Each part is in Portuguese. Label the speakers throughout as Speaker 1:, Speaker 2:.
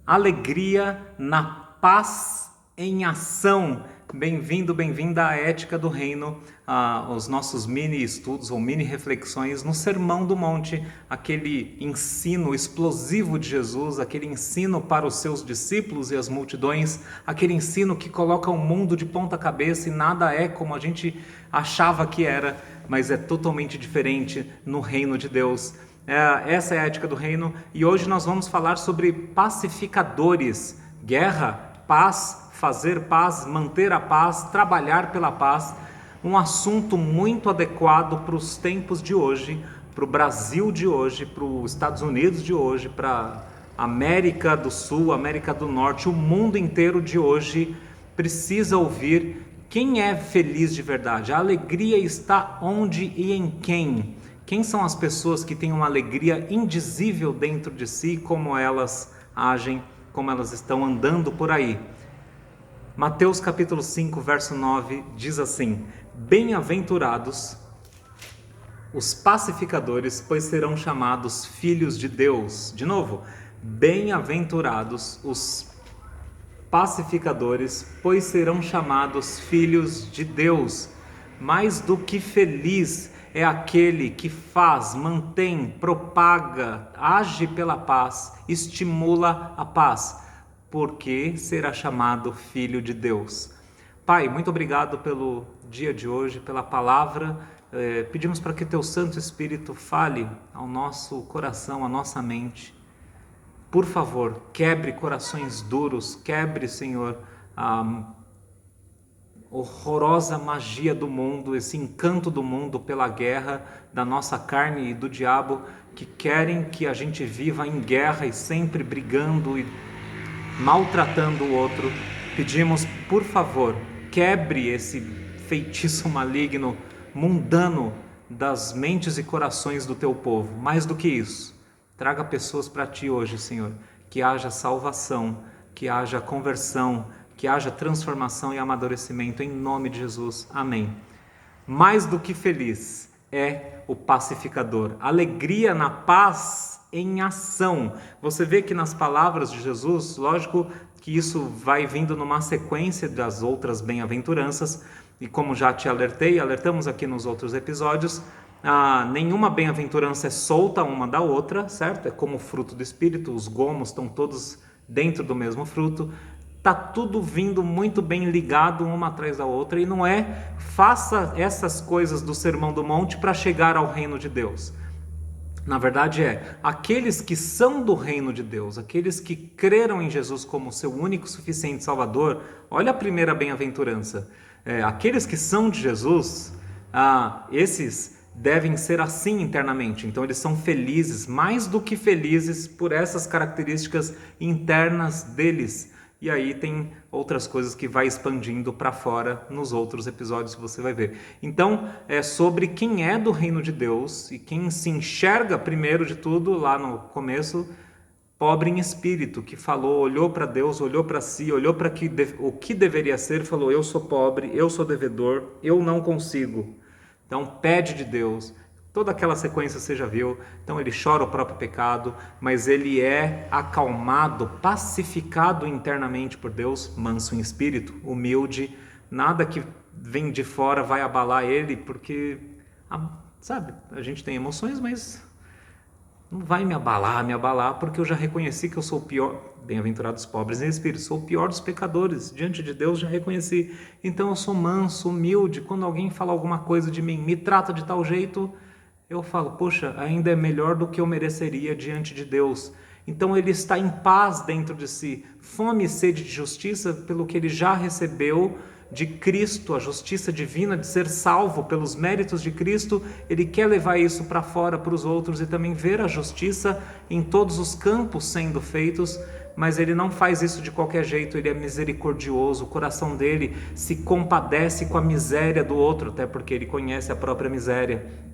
Speaker 1: Alegria na paz em ação. Bem-vindo, bem-vinda à Ética do Reino, aos nossos mini estudos ou mini reflexões no Sermão do Monte, aquele ensino explosivo de Jesus, aquele ensino para os seus discípulos e as multidões, aquele ensino que coloca o mundo de ponta cabeça e nada é como a gente achava que era, mas é totalmente diferente no reino de Deus. Essa é a ética do reino e hoje nós vamos falar sobre pacificadores, guerra, paz, fazer paz, manter a paz, trabalhar pela paz, um assunto muito adequado para os tempos de hoje, para o Brasil de hoje, para os Estados Unidos de hoje, para a América do Sul, América do Norte, o mundo inteiro de hoje precisa ouvir quem é feliz de verdade. A alegria está onde e em quem? Quem são as pessoas que têm uma alegria indizível dentro de si, como elas agem, como elas estão andando por aí? Mateus capítulo 5, verso 9 diz assim: Bem-aventurados os pacificadores, pois serão chamados filhos de Deus. De novo, bem-aventurados os pacificadores, pois serão chamados filhos de Deus. Mais do que feliz é aquele que faz, mantém, propaga, age pela paz, estimula a paz, porque será chamado filho de Deus. Pai, muito obrigado pelo dia de hoje, pela palavra. Pedimos para que Teu Santo Espírito fale ao nosso coração, à nossa mente. Por favor, quebre corações duros, quebre, Senhor, a horrorosa magia do mundo, esse encanto do mundo pela guerra da nossa carne e do diabo, que querem que a gente viva em guerra e sempre brigando e maltratando o outro. Pedimos, por favor, quebre esse feitiço maligno, mundano das mentes e corações do Teu povo. Mais do que isso, traga pessoas para Ti hoje, Senhor, que haja salvação, que haja conversão, que haja transformação e amadurecimento em nome de Jesus. Amém. Mais do que feliz é o pacificador. Alegria na paz em ação. Você vê que nas palavras de Jesus, lógico que isso vai vindo numa sequência das outras bem-aventuranças, e como já te alertamos aqui nos outros episódios, nenhuma bem-aventurança é solta uma da outra, certo? É como o fruto do Espírito, os gomos estão todos dentro do mesmo fruto. Está tudo vindo muito bem ligado uma atrás da outra, e não é faça essas coisas do Sermão do Monte para chegar ao reino de Deus. Na verdade aqueles que são do reino de Deus, aqueles que creram em Jesus como seu único suficiente Salvador. Olha a primeira bem-aventurança, aqueles que são de Jesus, esses devem ser assim internamente, então eles são felizes, mais do que felizes por essas características internas deles. E aí tem outras coisas que vai expandindo para fora nos outros episódios que você vai ver. Então, é sobre quem é do reino de Deus e quem se enxerga, primeiro de tudo, lá no começo, pobre em espírito, que falou, olhou para Deus, olhou para si, olhou para o que deveria ser, falou: eu sou pobre, eu sou devedor, eu não consigo. Então, pede de Deus. Toda aquela sequência você já viu. Então ele chora o próprio pecado, mas ele é acalmado, pacificado internamente por Deus, manso em espírito, humilde. Nada que vem de fora vai abalar ele, porque, sabe, a gente tem emoções, mas não vai me abalar, porque eu já reconheci que eu sou o pior. Bem-aventurados pobres em espírito, sou o pior dos pecadores, diante de Deus já reconheci. Então eu sou manso, humilde. Quando alguém fala alguma coisa de mim, me trata de tal jeito, eu falo: poxa, ainda é melhor do que eu mereceria diante de Deus. Então ele está em paz dentro de si, fome e sede de justiça pelo que ele já recebeu de Cristo, a justiça divina de ser salvo pelos méritos de Cristo. Ele quer levar isso para fora, para os outros, e também ver a justiça em todos os campos sendo feitos, mas ele não faz isso de qualquer jeito. Ele é misericordioso, o coração dele se compadece com a miséria do outro, até porque ele conhece a própria miséria.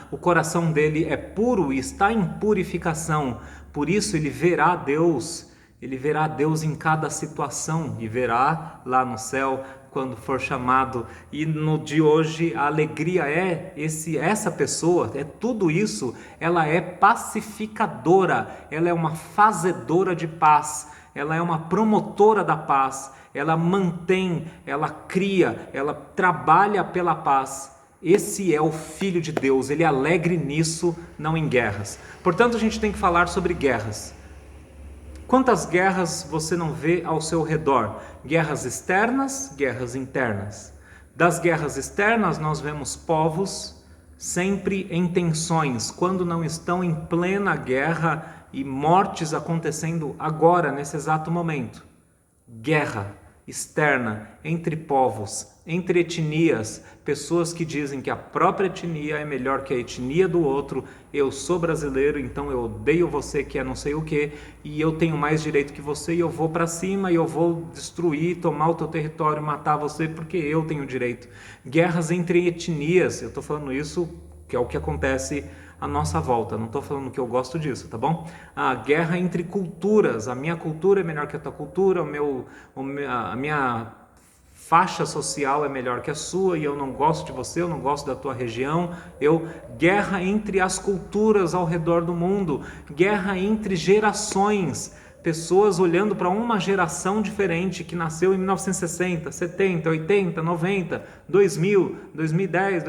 Speaker 1: O coração dele é puro e está em purificação, por isso ele verá Deus, Ele verá Deus em cada situação e verá lá no céu quando for chamado. E no de hoje a alegria é essa pessoa, é tudo isso, ela é pacificadora, ela é uma fazedora de paz, ela é uma promotora da paz, ela mantém, ela cria, ela trabalha pela paz. Esse é o Filho de Deus, ele é alegre nisso, não em guerras. Portanto, a gente tem que falar sobre guerras. Quantas guerras você não vê ao seu redor? Guerras externas, guerras internas. Das guerras externas, nós vemos povos sempre em tensões, quando não estão em plena guerra e mortes acontecendo agora, nesse exato momento. Guerra externa entre povos, entre etnias, pessoas que dizem que a própria etnia é melhor que a etnia do outro. Eu sou brasileiro, então eu odeio você que é não sei o que, e eu tenho mais direito que você, e eu vou para cima e eu vou destruir, tomar o teu território, matar você porque eu tenho direito. Guerras entre etnias, eu estou falando isso que é o que acontece à nossa volta, não estou falando que eu gosto disso, tá bom? A guerra entre culturas, a minha cultura é melhor que a tua cultura, a minha faixa social é melhor que a sua, e eu não gosto de você, eu não gosto da tua região. Guerra entre as culturas ao redor do mundo, guerra entre gerações, pessoas olhando para uma geração diferente que nasceu em 1960, 70, 80, 90, 2000, 2010,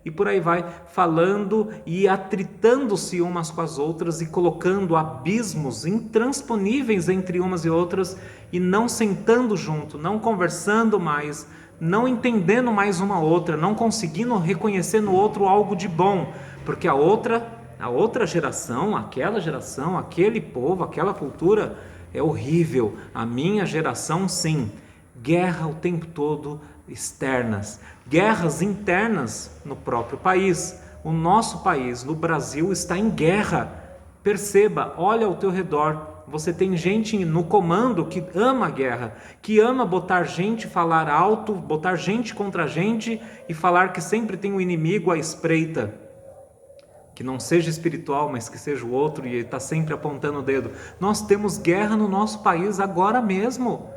Speaker 1: e por aí vai, falando e atritando-se umas com as outras e colocando abismos intransponíveis entre umas e outras, e não sentando junto, não conversando mais, não entendendo mais uma outra, não conseguindo reconhecer no outro algo de bom, porque a outra geração, aquele povo, aquela cultura é horrível. A minha geração, sim. Guerra o tempo todo externas, guerras internas no próprio país. O nosso país, no Brasil, está em guerra. Perceba, olha ao teu redor. Você tem gente no comando que ama a guerra, que ama botar gente, falar alto, botar gente contra gente e falar que sempre tem um inimigo à espreita. Que não seja espiritual, mas que seja o outro, e ele está sempre apontando o dedo. Nós temos guerra no nosso país agora mesmo.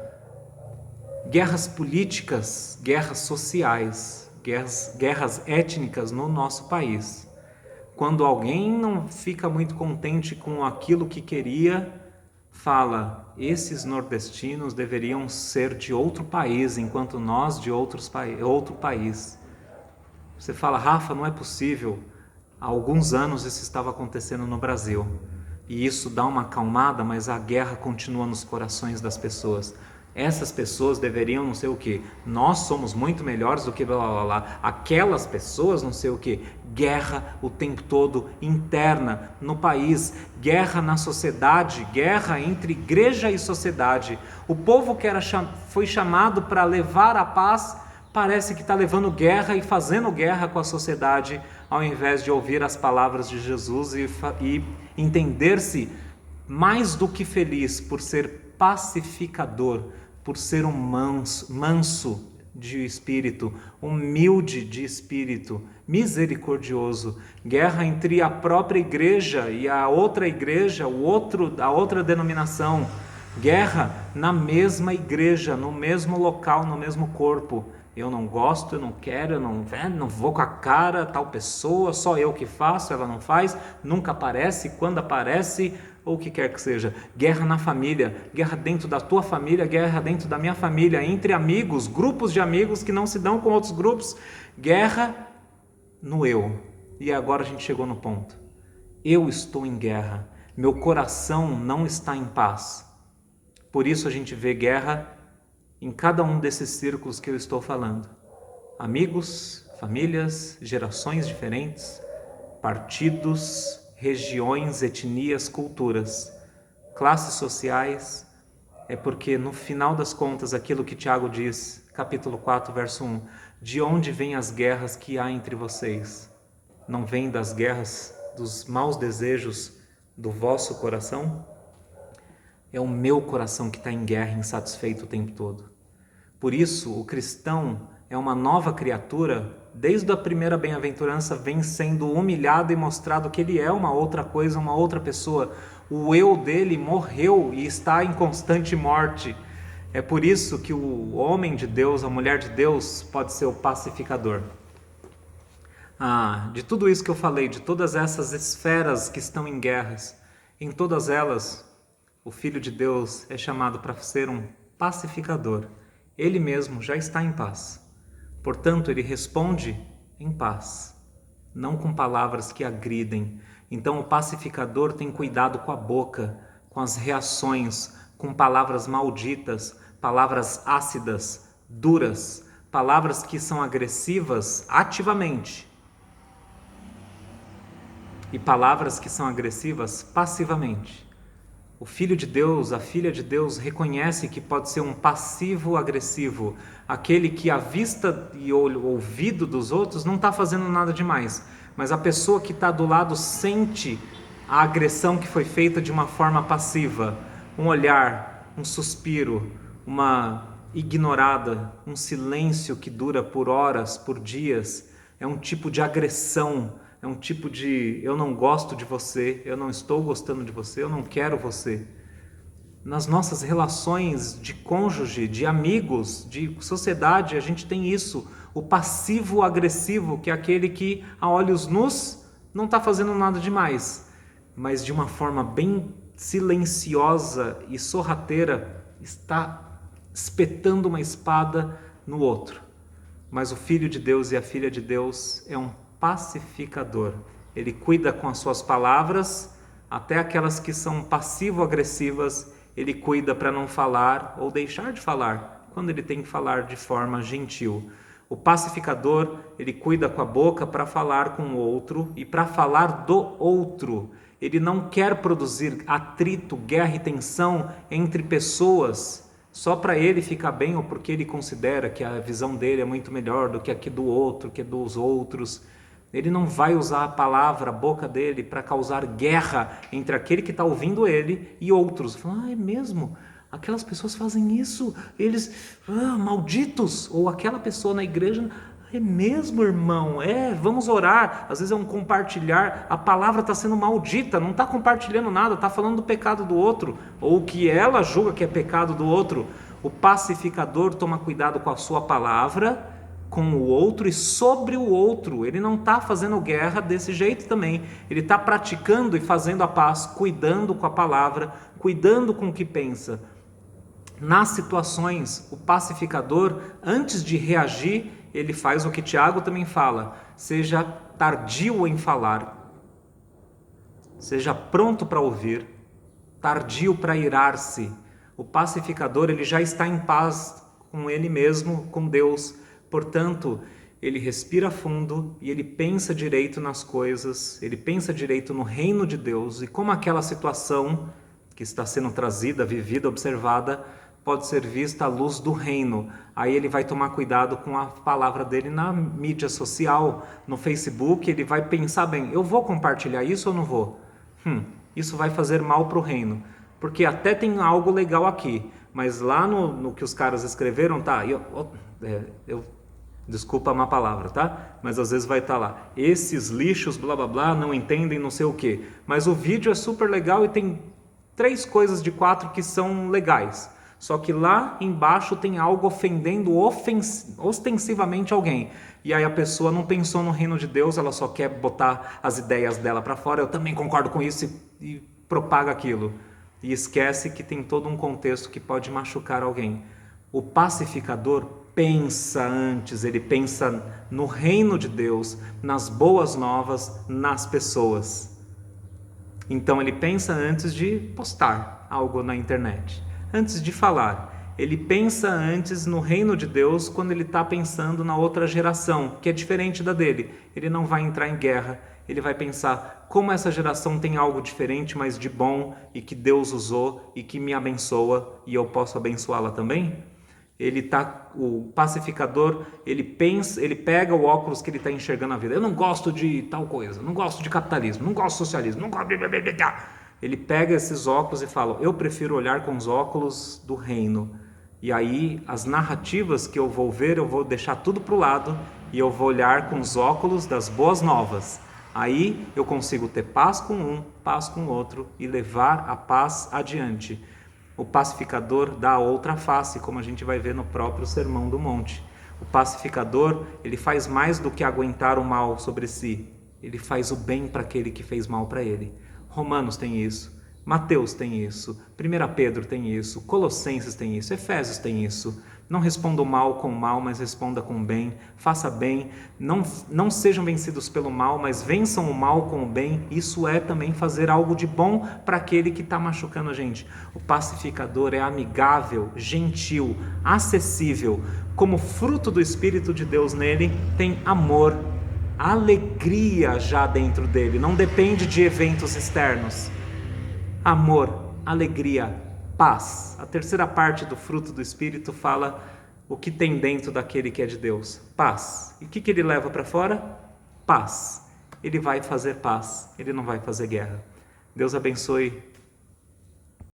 Speaker 1: Guerras políticas, guerras sociais, guerras étnicas no nosso país. Quando alguém não fica muito contente com aquilo que queria, fala, esses nordestinos deveriam ser de outro país, enquanto nós de outro país. Você fala, Rafa, não é possível. Há alguns anos isso estava acontecendo no Brasil. E isso dá uma acalmada, mas a guerra continua nos corações das pessoas. Essas pessoas deveriam não sei o que. Nós somos muito melhores do que blá blá blá. Aquelas pessoas não sei o que. Guerra o tempo todo interna no país. Guerra na sociedade. Guerra entre igreja e sociedade. O povo que foi chamado para levar a paz parece que está levando guerra e fazendo guerra com a sociedade, ao invés de ouvir as palavras de Jesus e entender-se mais do que feliz por ser pacificador, por ser um manso de espírito, humilde de espírito, misericordioso. Guerra entre a própria igreja e a outra igreja, a outra denominação. Guerra na mesma igreja, no mesmo local, no mesmo corpo. Eu não gosto, eu não quero, eu não vou com a cara, tal pessoa, só eu que faço, ela não faz, nunca aparece, quando aparece, ou o que quer que seja. Guerra na família, guerra dentro da tua família, guerra dentro da minha família, entre amigos, grupos de amigos que não se dão com outros grupos. Guerra no eu. E agora a gente chegou no ponto. Eu estou em guerra, meu coração não está em paz. Por isso a gente vê guerra em cada um desses círculos que eu estou falando. Amigos, famílias, gerações diferentes, partidos, regiões, etnias, culturas, classes sociais. É porque no final das contas, aquilo que Tiago diz, capítulo 4, verso 1, de onde vêm as guerras que há entre vocês? Não vêm das guerras, dos maus desejos do vosso coração? É o meu coração que está em guerra, insatisfeito o tempo todo. Por isso, o cristão é uma nova criatura. Desde a primeira bem-aventurança vem sendo humilhado e mostrado que ele é uma outra coisa, uma outra pessoa. O eu dele morreu e está em constante morte. É por isso que o homem de Deus, a mulher de Deus, pode ser o pacificador. De tudo isso que eu falei, de todas essas esferas que estão em guerras, em todas elas, o Filho de Deus é chamado para ser um pacificador. Ele mesmo já está em paz. Portanto, ele responde em paz, não com palavras que agridem. Então, o pacificador tem cuidado com a boca, com as reações, com palavras malditas, palavras ácidas, duras, palavras que são agressivas ativamente e palavras que são agressivas passivamente. O Filho de Deus, a Filha de Deus reconhece que pode ser um passivo agressivo, aquele que a vista e o ouvido dos outros não está fazendo nada demais, mas a pessoa que está do lado sente a agressão que foi feita de uma forma passiva, um olhar, um suspiro, uma ignorada, um silêncio que dura por horas, por dias, é um tipo de agressão. É um tipo de eu não gosto de você, eu não estou gostando de você, eu não quero você. Nas nossas relações de cônjuge, de amigos, de sociedade, a gente tem isso. O passivo agressivo, que é aquele que a olhos nus não está fazendo nada demais, mas de uma forma bem silenciosa e sorrateira está espetando uma espada no outro. Mas o Filho de Deus e a Filha de Deus é um pacificador. Ele cuida com as suas palavras, até aquelas que são passivo-agressivas, ele cuida para não falar ou deixar de falar, quando ele tem que falar de forma gentil. O pacificador, ele cuida com a boca para falar com o outro e para falar do outro. Ele não quer produzir atrito, guerra e tensão entre pessoas só para ele ficar bem ou porque ele considera que a visão dele é muito melhor do que a do outro, que é dos outros. Ele não vai usar a palavra, a boca dele, para causar guerra entre aquele que está ouvindo ele e outros. Fala, é mesmo? Aquelas pessoas fazem isso, eles, malditos. Ou aquela pessoa na igreja, é mesmo, irmão? Vamos orar. Às vezes é um compartilhar, a palavra está sendo maldita, não está compartilhando nada, está falando do pecado do outro, ou o que ela julga que é pecado do outro. O pacificador toma cuidado com a sua palavra, com o outro e sobre o outro. Ele não está fazendo guerra desse jeito também. Ele está praticando e fazendo a paz, cuidando com a palavra, cuidando com o que pensa. Nas situações, o pacificador, antes de reagir, ele faz o que Tiago também fala: seja tardio em falar, seja pronto para ouvir, tardio para irar-se. O pacificador, ele já está em paz com ele mesmo, com Deus. Portanto, ele respira fundo e ele pensa direito nas coisas, ele pensa direito no reino de Deus e como aquela situação que está sendo trazida, vivida, observada, pode ser vista à luz do reino. Aí ele vai tomar cuidado com a palavra dele na mídia social, no Facebook, ele vai pensar bem, eu vou compartilhar isso ou não vou? Isso vai fazer mal para o reino, porque até tem algo legal aqui, mas lá no que os caras escreveram, tá, desculpa a má palavra, tá? Mas às vezes vai estar lá, esses lixos, blá blá blá, não entendem não sei o que. Mas o vídeo é super legal e tem 3 coisas de 4 que são legais. Só que lá embaixo tem algo ofendendo ostensivamente alguém. E aí a pessoa não pensou no reino de Deus, ela só quer botar as ideias dela para fora. Eu também concordo com isso e propaga aquilo. E esquece que tem todo um contexto que pode machucar alguém. O pacificador pensa antes, ele pensa no reino de Deus, nas boas novas, nas pessoas. Então ele pensa antes de postar algo na internet, antes de falar. Ele pensa antes no reino de Deus quando ele está pensando na outra geração, que é diferente da dele. Ele não vai entrar em guerra, ele vai pensar como essa geração tem algo diferente, mas de bom, e que Deus usou e que me abençoa e eu posso abençoá-la também. O pacificador, ele pega o óculos que ele está enxergando a vida. Eu não gosto de tal coisa, não gosto de capitalismo, não gosto de socialismo, não gosto de... Ele pega esses óculos e fala, eu prefiro olhar com os óculos do reino. E aí as narrativas que eu vou ver, eu vou deixar tudo para o lado e eu vou olhar com os óculos das boas novas, Aí eu consigo ter paz com um, paz com o outro e levar a paz adiante. O pacificador dá a outra face, como a gente vai ver no próprio Sermão do Monte. O pacificador, ele faz mais do que aguentar o mal sobre si. Ele faz o bem para aquele que fez mal para ele. Romanos tem isso. Mateus tem isso, 1 Pedro tem isso, Colossenses tem isso, Efésios tem isso. Não responda o mal com o mal, mas responda com o bem. Faça bem, não sejam vencidos pelo mal, mas vençam o mal com o bem. Isso é também fazer algo de bom para aquele que está machucando a gente. O pacificador é amigável, gentil, acessível. Como fruto do Espírito de Deus nele, tem amor, alegria já dentro dele. Não depende de eventos externos. Amor, alegria, paz. A terceira parte do fruto do Espírito fala o que tem dentro daquele que é de Deus. Paz. E o que ele leva para fora? Paz. Ele vai fazer paz, ele não vai fazer guerra. Deus abençoe